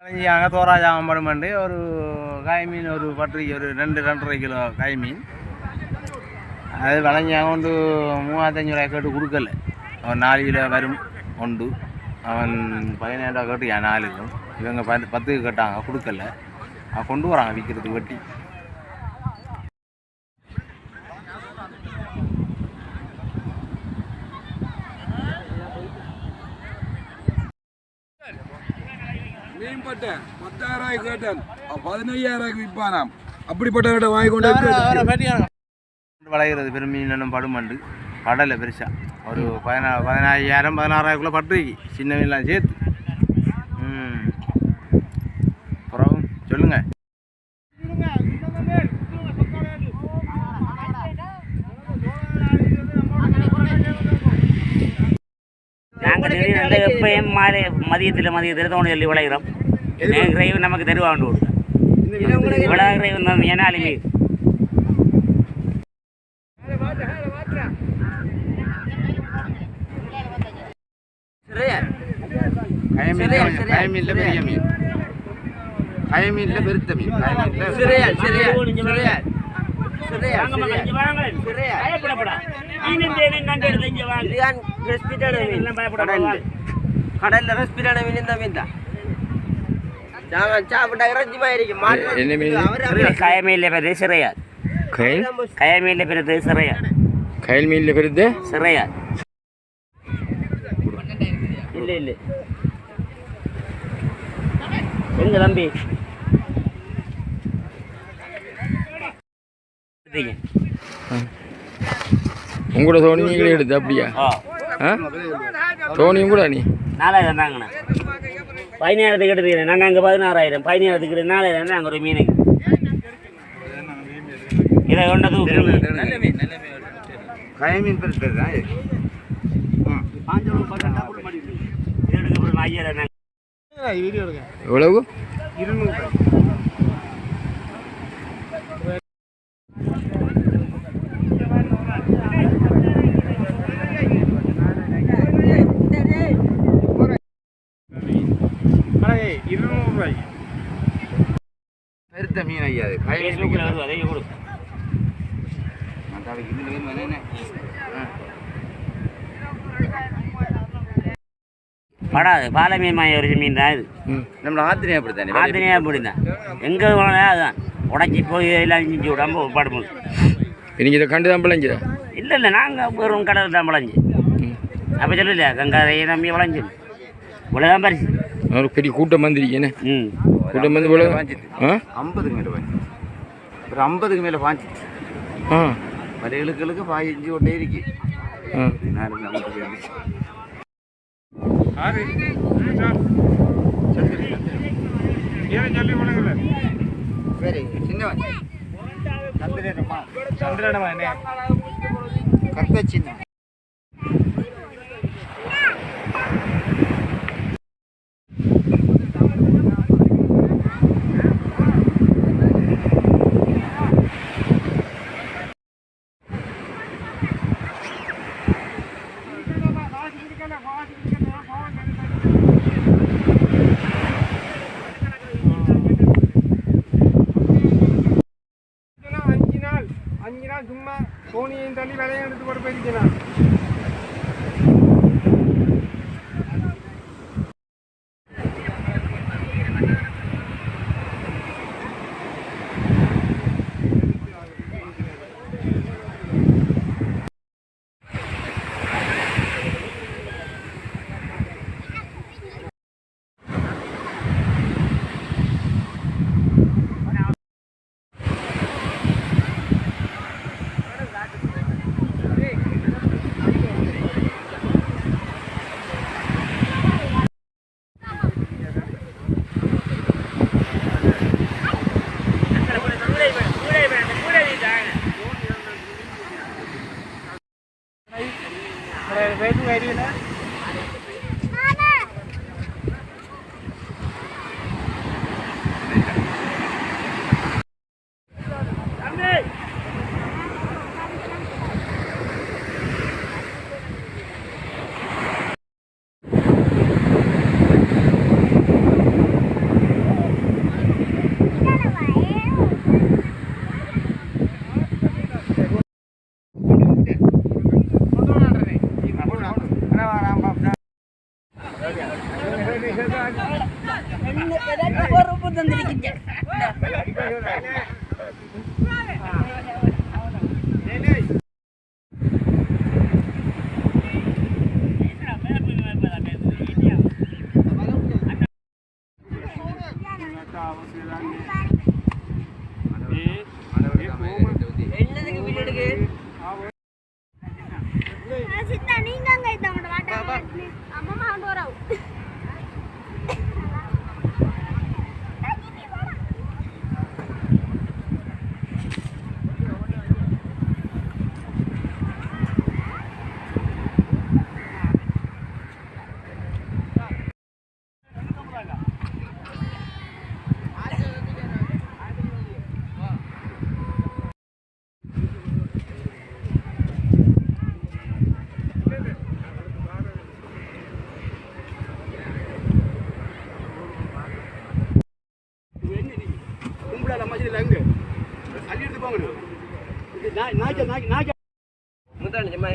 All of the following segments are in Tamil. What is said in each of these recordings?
அங்கே தோராஜாமம் படுமண்டு ஒரு காய் மீன் ஒரு பட்டறைக்கு ஒரு 2-2.5 கிலோ காய் மீன் அது வளைஞ்சாங்க கொண்டு 3500 கேட்டு கொடுக்கல. அவன் 4 கிலோ வரும் உண்டு. அவன் 17 கேட்டு 4 கிலோ இவங்க 10 கேட்டாங்க கொடுக்கல. அவன் கொண்டு வராங்க விற்கிறதுக்கு வெட்டி. மீன்பட்ட 10,000 கேட்டான் 15,000 விற்பானாம். அப்படிப்பட்ட வாங்கி கொண்டு வளைகிறது பெரும் மீன் படுமண்டு கடலை பெருசா ஒரு 15,000-16,000 பட்டுருக்கு சின்ன மீன்லாம் சேர்த்து. அப்புறம் சொல்லுங்க. நாங்கள் எப்பயும் மாலை மதியத்தில் தோணி சொல்லி விளைகிறோம். கிரைவு நமக்கு தருவாண்டு விளா கிரைவு ஏனாலுமே கயமீன்ல பெரிய மீன், கயமீன்ல பெருத்த மீன், கடல்ல ரெஸ்பிரான மீன் இந்த மீன் தான் சாப்பிட்டா இறைச்சிமா இருக்கும். கயமீன்ல பெருது சிறையா, கயமீன்ல பெருது சிறையா, கயல் மீன்ல பெருது சிறையா இல்லை இல்லை எங்க தம்பி உங்களோட தோணி நீங்களே எடுத்து அப்படியா? தோணியும் கூட நீ 4,000 தாங்கண்ணா. 17,000 எடுத்துக்கிறேன். நாங்கள் அங்கே 16,000 17,000 எடுத்துக்கிறேன். 4,000 தான் அங்கே ஒரு மீனுக்கு இதை கொண்டது கயமீன் பெருத்து தான். எவ்வளவு? 200. பெருத்த மீன் ஐயா அதே கொடு. படாது பால மீன் ஒரு மீன் தான் இது. நம்ம ஆத்திரியா அப்படித்தானே? ஆத்திரியா அப்படிதான். எங்கே போனால் அதுதான் உடச்சி போய் எல்லாம் செஞ்சு விடாம பாடும்போது நீங்கள் இதை கண்டு தான் பிழைஞ்ச? இல்லை இல்லை நாங்கள் வெறும் கடல் தான் பிழைஞ்சி. அப்போ சொல்லலையா கங்காதையை நம்பி விளைஞ்சு இவ்வளோதான் பரிசு. ஒரு பெரிய கூட்டம் வந்துருக்கேன்னு. கூட்டம் வந்து இவ்வளோ 50க்கு மேலே பாய்ச்சி, ஒரு 50க்கு மேலே பாய்ச்சி வரைகளுக்கு பாய்ச்சி கொண்டே இருக்கு. சின்ன சும்மா சோனியையும் தள்ளி விலையை எடுத்து போட்டு போயிருக்கேன்.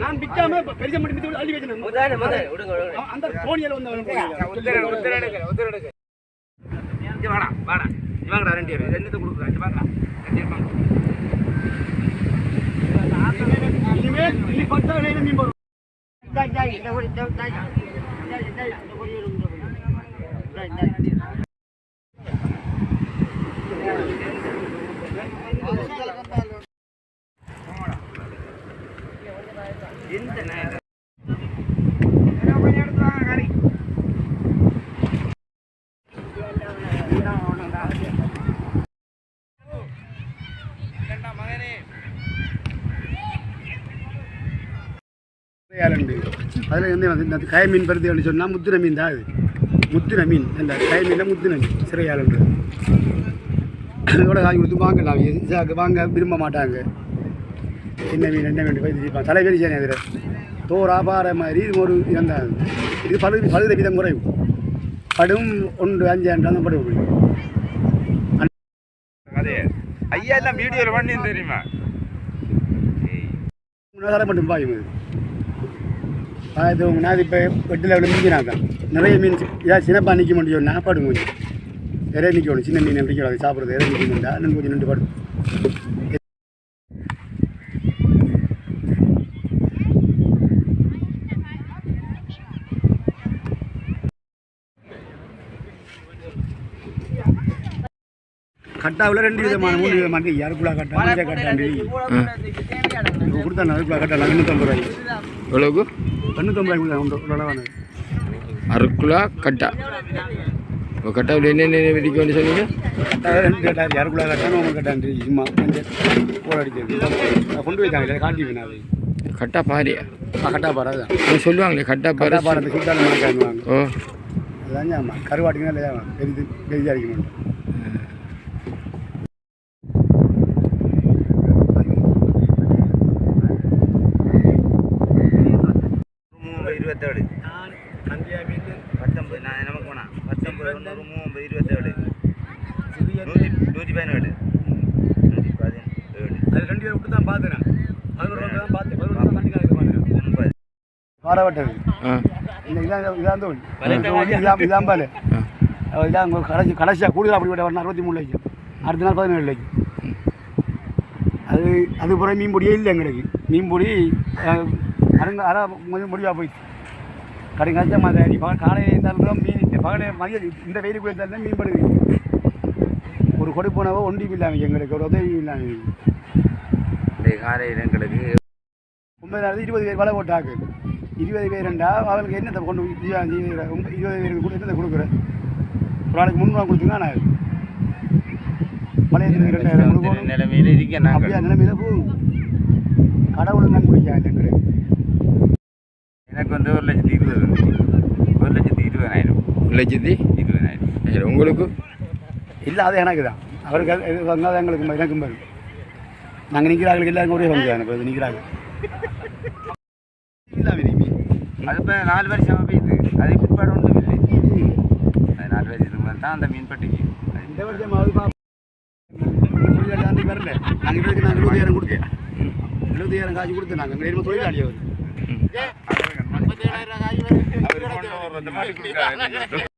நான் பிக்காம பெரிய மட்டும் அள்ளி வைக்கணும் அந்த கோணியில வந்து வாடா வாடா இவங்கடா ரெண்டு பேர் ரெண்டு கொடுக்குறேன் வாங்கடா இனிமேல் நீ பத்தா வேணும் நீ போறோம் அதில் கய மீன் பருத்தி சொன்னால் முத்தின மீன் தான் அது முத்தின மீன் இல்லை கய மீனில் முத்தின மீன் சிறையாளுன்றது இதோட காய் கொடுத்து வாங்கலாம் வாங்க விரும்ப மாட்டாங்க என்ன மீன் போய் தலைவலி சேனை அதில் தோரா பாறை மாதிரி இது ஒரு இறந்தாது இது பழுத விதம் குறையும் படும் 1-5 அந்த படுவு அதே ஐயா எல்லாம் வீடியோவில் பண்ணி தெரியுமா மட்டும் பாயும் அது நான் இப்போ வெட்டில் அவ்வளோ மிஞ்சினாக்கா நிறைய மீன் ஏதாவது சின்னப்பா நிற்க முடியும்னா படும் கொஞ்சம் நிறைய நிற்கணும் சின்ன மீன் பிடிக்கூடாது சாப்பிட்றது நிறைய நிற்க முடியா இன்னும் கொஞ்சம் நின்று படும் கட்டாவில் 2 விதமான 3 விதமான யாருக்குள்ளா கட்டா மஞ்சள் கட்டாண்டி கொடுத்தா அதுக்குள்ளா கட்டலாம் 250 ரூபாய்க்கு எவ்வளோக்கு 250 ரூபாய்க்கு உண்டு அரைக்குள்ளா கட்டா இப்போ கட்டாவில் என்னென்ன வெடிக்க வேண்டிய சொன்னீங்க கட்டாவில் 2 கட்டா யாருக்குள்ளா கட்டா நம்ம கட்டாண்டி சும்மா மஞ்சள் போட அடிக்கிறது கொண்டு போய்த்தாங்க காட்டி வேணா அது கட்டா பாரியா கட்டா பாரு அதுதான் சொல்லுவாங்களே கட்டா பாரு பாரு சுத்தாலும் காணுவாங்க ஓ அதுதான் ஆமாம் கருவாட்டிங்கன்னா இல்லையா பெரிதாக அடிக்க மாட்டோம் 27 19 நான் நமக்கு போனா 19 90 27 117 அது 2 பேர் விட்டு தான் பார்த்தேன் 11 தான் பார்த்தேன் 11 தான் பார்த்தேன் பாரவட்டது இதான் தோல் இதான் பால் இதான் கடைசியாக கூடுதல் அப்படி விட வரணும் 63 லட்சம் அடுத்த நாள் 17 லட்சம் அது பிறகு மீன் பொடியே இல்லை எங்களுக்கு மீன் பொடி கொஞ்சம் முடிவாக போயிடுச்சு கடை கஷ்டம் மாதிரி காலையில் இருந்தாலும் மீன் பகலை மதியம் இந்த வெயிலுக்குள்ளே இருந்தாலும் மீன் படுது ஒரு கொடை போனவோ ஒன்றியும் இல்லாமல் எங்களுக்கு ஒரு உதவி இல்லாமல் காலையில் எங்களுக்கு 9 நாள் 20 பேர் வலை போட்டாக்கு 20 பேருண்டா அவங்களுக்கு என்னத்தை கொண்டு 20 பேருக்கு கூட என்னத்தை கொடுக்குறேன் ஒரு நாளைக்கு 300 கொடுத்தீங்கன்னா நான் பழைய 2000 கொடுக்கணும் நிலைமையில் இருக்கேன் அப்படியா நிலைமையில் போகும் கடவுளும் தான் குடிக்காது எங்களுக்கு எனக்கு வந்து 1,20,000 1,20,000 உங்களுக்கு இல்லை அது எனக்கு தான் அவருக்கு வந்தால் எங்களுக்கு எனக்கும் பாரு நாங்கள் நிற்கிறாங்களுக்கு எல்லாருக்கும் ஒரே வந்து எனக்கு நிற்கிறாங்க அது இப்போ 4 வருஷமாக போயிடுது அது பிற்பாடு ஒன்றும் இல்லை அது 4 வருஷத்துக்கு தான் அந்த மீன்பட்டிக்கு இந்த வருஷமாவது தாண்டி வரல நாங்கள் இதுக்கு நாங்கள் 70,000 கொடுத்தேன் 70,000 காசு கொடுத்தேன் நாங்கள் எங்கள் தொழிலாளி அவர் 50,000 காசு